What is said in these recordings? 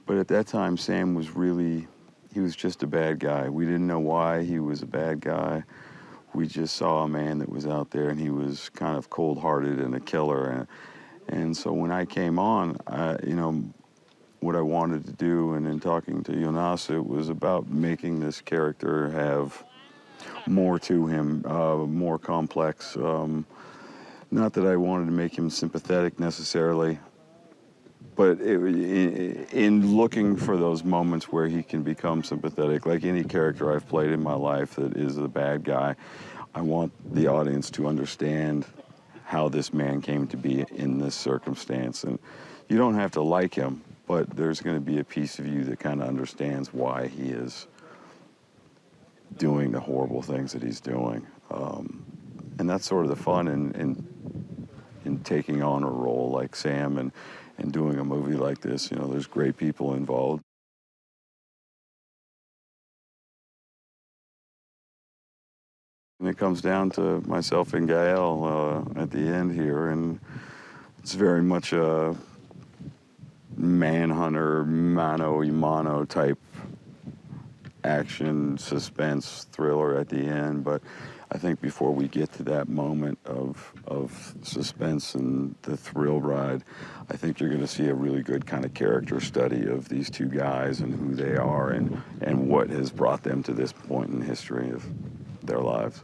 But at that time, Sam was really, he was just a bad guy. We didn't know why he was a bad guy. We just saw a man that was out there, and he was kind of cold-hearted and a killer. And so when I came on, you know, what I wanted to do, and in talking to Jonas, it was about making this character have more to him, more complex. Not that I wanted to make him sympathetic necessarily, but in looking for those moments where he can become sympathetic, like any character I've played in my life that is the bad guy, I want the audience to understand how this man came to be in this circumstance. And you don't have to like him, but there's going to be a piece of you that kind of understands why he is doing the horrible things that he's doing. And that's sort of the fun in taking on a role like Sam and doing a movie like this. You know, there's great people involved. And it comes down to myself and Gael at the end here, and it's very much a manhunter, mano a mano type action, suspense, thriller at the end. But I think before we get to that moment of suspense and the thrill ride, I think you're going to see a really good kind of character study of these two guys and who they are and what has brought them to this point in history of their lives.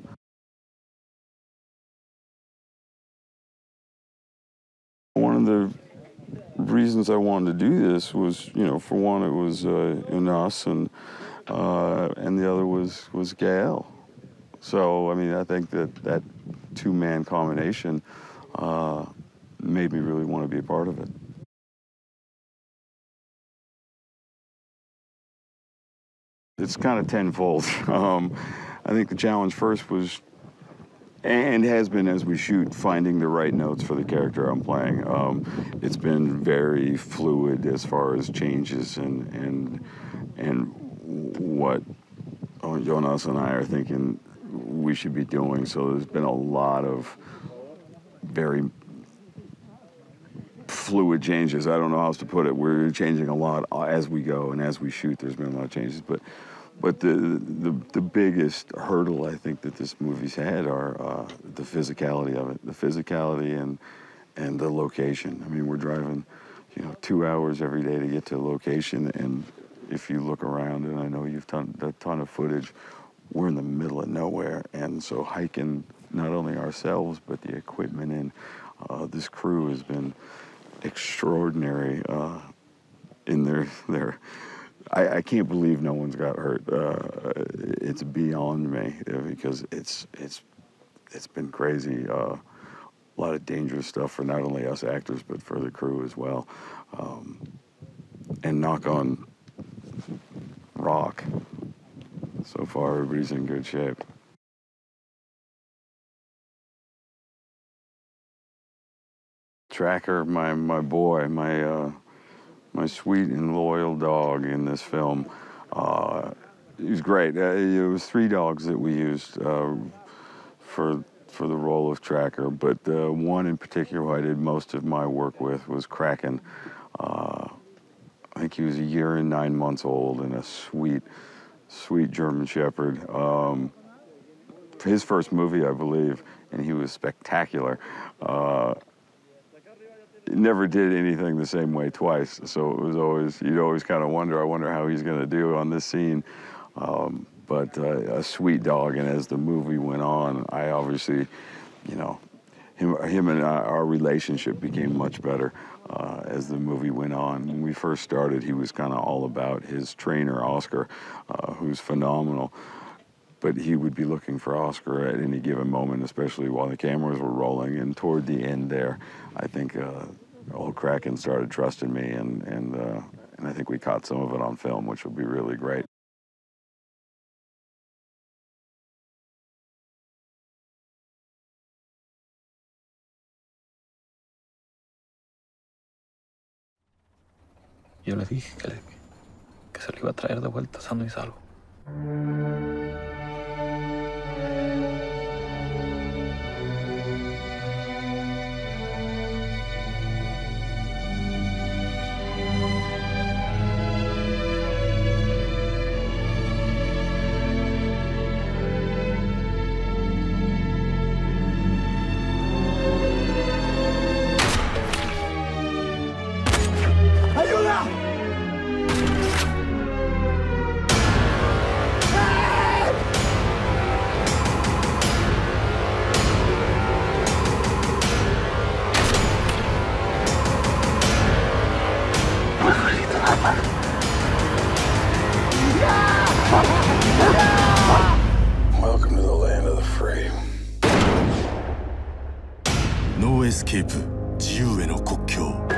One of the reasons I wanted to do this was, you know, for one, it was Jonas, and the other was Gael. So, I mean, I think that two-man combination made me really want to be a part of it. It's kind of tenfold. I think the challenge first was, and has been as we shoot, finding the right notes for the character I'm playing. It's been very fluid as far as changes and what Jonas and I are thinking we should be doing. So there's been a lot of very fluid changes. I don't know how else to put it. We're changing a lot as we go, and as we shoot, there's been a lot of changes. But the biggest hurdle I think that this movie's had are the physicality of it, the physicality and the location. I mean, we're driving, you know, 2 hours every day to get to a location, and if you look around, and I know you've done a ton of footage, we're in the middle of nowhere, and so hiking not only ourselves but the equipment and this crew has been extraordinary in their I can't believe no one's got hurt. It's beyond me because it's been crazy. A lot of dangerous stuff for not only us actors but for the crew as well. And knock on rock, so far everybody's in good shape. Tracker, my boy, my sweet and loyal dog in this film. He was great. It was 3 dogs that we used for the role of Tracker, but one in particular who I did most of my work with was Kraken. I think he was 1 year and 9 months old and a sweet German Shepherd. His first movie, I believe, and he was spectacular. Never did anything the same way twice, so it was always, you'd always kind of wonder, I wonder how he's going to do on this scene. But a sweet dog, and as the movie went on, I obviously, you know, him and our relationship became much better as the movie went on. When we first started, he was kind of all about his trainer, Oscar, who's phenomenal. But he would be looking for Oscar at any given moment, especially while the cameras were rolling. And toward the end there, I think old Kraken started trusting me, and I think we caught some of it on film, which will be really great. Yo le dije que se lo iba a traer de vuelta sano y salvo. スケープ自由への国境